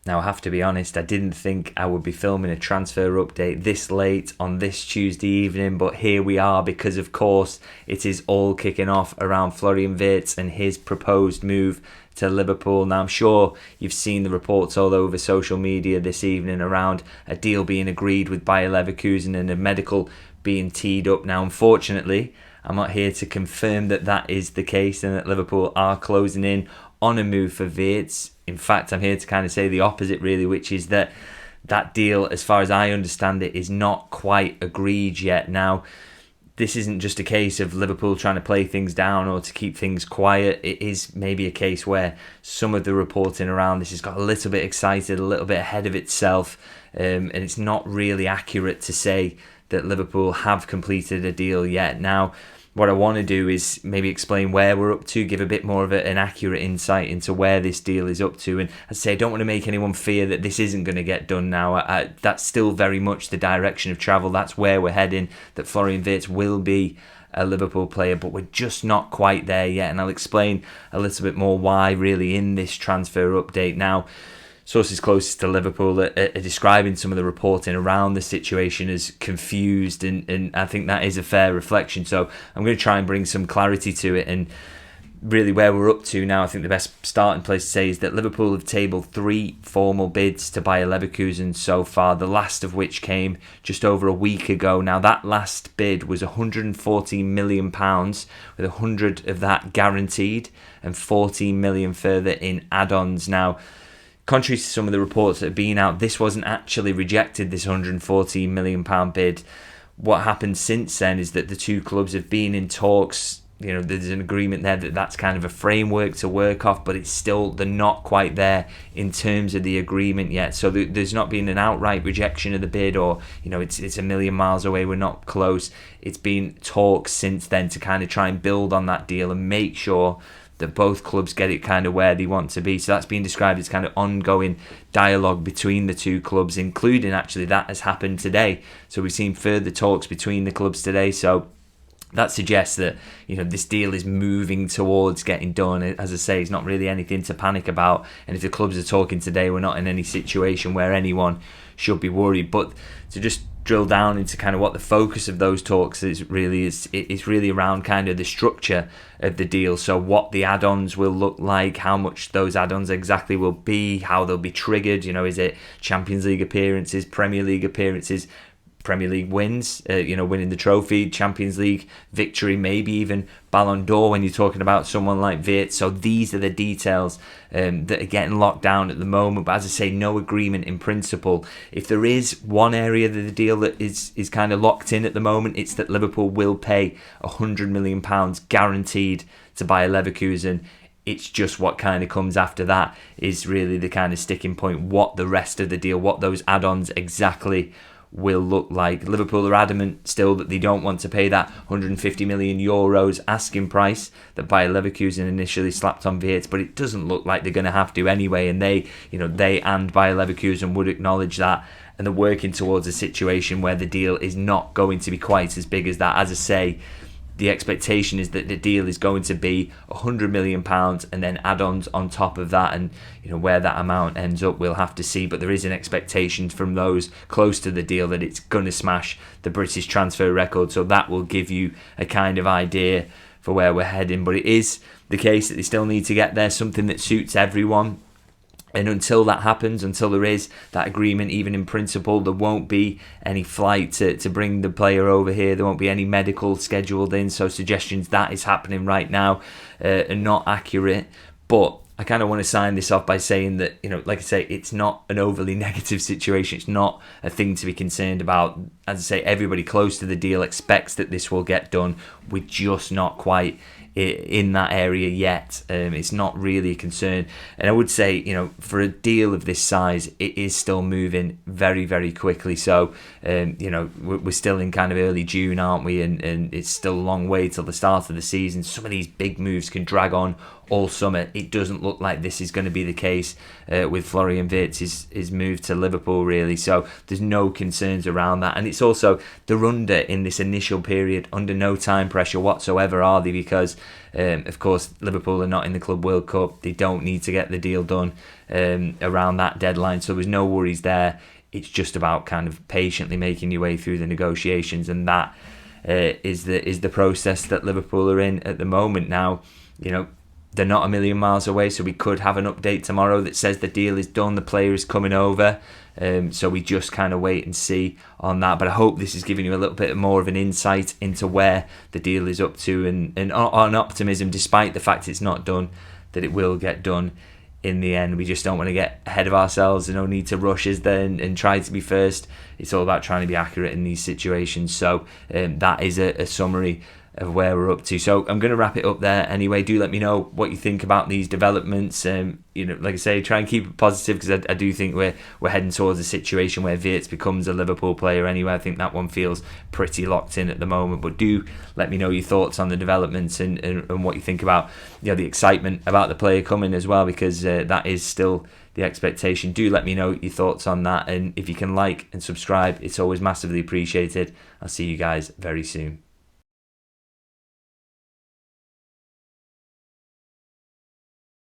Now, I have to be honest, I didn't think I would be filming a transfer update this late on this Tuesday evening, but here we are because, of course, it is all kicking off around Florian Wirtz and his proposed move to Liverpool. Now, I'm sure you've seen the reports all over social media this evening around a deal being agreed with Bayer Leverkusen and a medical being teed up. Now, unfortunately, I'm not here to confirm that that is the case and that Liverpool are closing in on a move for Wirtz. In fact, I'm here to kind of say the opposite, really, which is that that deal, as far as I understand it, is not quite agreed yet. Now, this isn't just a case of Liverpool trying to play things down or to keep things quiet. It is maybe a case where some of the reporting around this has got a little bit excited, a little bit ahead of itself, and it's not really accurate to say that Liverpool have completed a deal yet. Now, what I want to do is maybe explain where we're up to, give a bit more of an accurate insight into where this deal is up to. And as I say, I don't want to make anyone fear that this isn't going to get done now. That's still very much the direction of travel. That's where we're heading, that Florian Wirtz will be a Liverpool player, but we're just not quite there yet. And I'll explain a little bit more why really in this transfer update. Now, sources closest to Liverpool are describing some of the reporting around the situation as confused, and I think that is a fair reflection. So I'm going to try and bring some clarity to it, and really where we're up to now, I think the best starting place to say is that Liverpool have tabled 3 formal bids to Bayer Leverkusen so far, the last of which came just over a week ago. Now, that last bid was £114 million, with 100 of that guaranteed and 14 million further in add-ons. Now, contrary to some of the reports that have been out, this wasn't actually rejected, this £114 million bid. What happened since then is that the two clubs have been in talks. You know, there's an agreement there that that's kind of a framework to work off, but it's still, they're not quite there in terms of the agreement yet. So there's not been an outright rejection of the bid, or, you know, it's a million miles away, we're not close. It's been talks since then to kind of try and build on that deal and make sure that both clubs get it kind of where they want to be. So that's been described as kind of ongoing dialogue between the two clubs, including actually that has happened today. So we've seen further talks between the clubs today. So that suggests that, you know, this deal is moving towards getting done. As I say, it's not really anything to panic about. And if the clubs are talking today, we're not in any situation where anyone should be worried. But to just drill down into kind of what the focus of those talks is really around kind of the structure of the deal. So what the add-ons will look like, how much those add-ons exactly will be, how they'll be triggered. You know, is it Champions League appearances, Premier League appearances, Premier League wins, winning the trophy, Champions League victory, maybe even Ballon d'Or when you're talking about someone like Wirtz. So these are the details that are getting locked down at the moment. But as I say, no agreement in principle. If there is one area of the deal that is kind of locked in at the moment, it's that Liverpool will pay £100 million guaranteed to Bayer Leverkusen. It's just what kind of comes after that is really the kind of sticking point. What the rest of the deal, what those add-ons exactly will look like. Liverpool are adamant still that they don't want to pay that €150 million asking price that Bayer Leverkusen initially slapped on Wirtz, but it doesn't look like they're going to have to anyway, and they and Bayer Leverkusen would acknowledge that, and they're working towards a situation where the deal is not going to be quite as big as that. As I say, the expectation is that the deal is going to be £100 million and then add-ons on top of that, and where that amount ends up we'll have to see, but there is an expectation from those close to the deal that it's going to smash the British transfer record, so that will give you a kind of idea for where we're heading. But it is the case that they still need to get there, something that suits everyone. And until that happens, until there is that agreement, even in principle, there won't be any flight to bring the player over here. There won't be any medical scheduled in. So suggestions that is happening right now are not accurate. But I kind of want to sign this off by saying that, like I say, it's not an overly negative situation. It's not a thing to be concerned about. As I say, everybody close to the deal expects that this will get done. We're just not quite in that area yet. It's not really a concern, and I would say for a deal of this size it is still moving very, very quickly. So we're still in kind of early June, aren't we, and it's still a long way till the start of the season. Some of these big moves can drag on all summer. It doesn't look like this is going to be the case with Florian Wirtz's move to Liverpool, really. So there's no concerns around that, and it's also they're under, in this initial period, under no time pressure whatsoever, are they? Because, of course, Liverpool are not in the Club World Cup. They don't need to get the deal done around that deadline. So there's no worries there. It's just about kind of patiently making your way through the negotiations, and that is the process that Liverpool are in at the moment. Now, they're not a million miles away, so we could have an update tomorrow that says the deal is done, the player is coming over. So we just kind of wait and see on that. But I hope this is giving you a little bit more of an insight into where the deal is up to, and on optimism, despite the fact it's not done, that it will get done in the end. We just don't want to get ahead of ourselves. There's no need to rush, is there, and try to be first. It's all about trying to be accurate in these situations. So that is a summary of where we're up to. So I'm going to wrap it up there anyway. Do let me know what you think about these developments. Like I say, try and keep it positive, because I do think we're heading towards a situation where Wirtz becomes a Liverpool player anyway. I think that one feels pretty locked in at the moment. But do let me know your thoughts on the developments and what you think about the excitement about the player coming as well, because that is still the expectation. Do let me know your thoughts on that, and if you can like and subscribe, it's always massively appreciated. I'll see you guys very soon.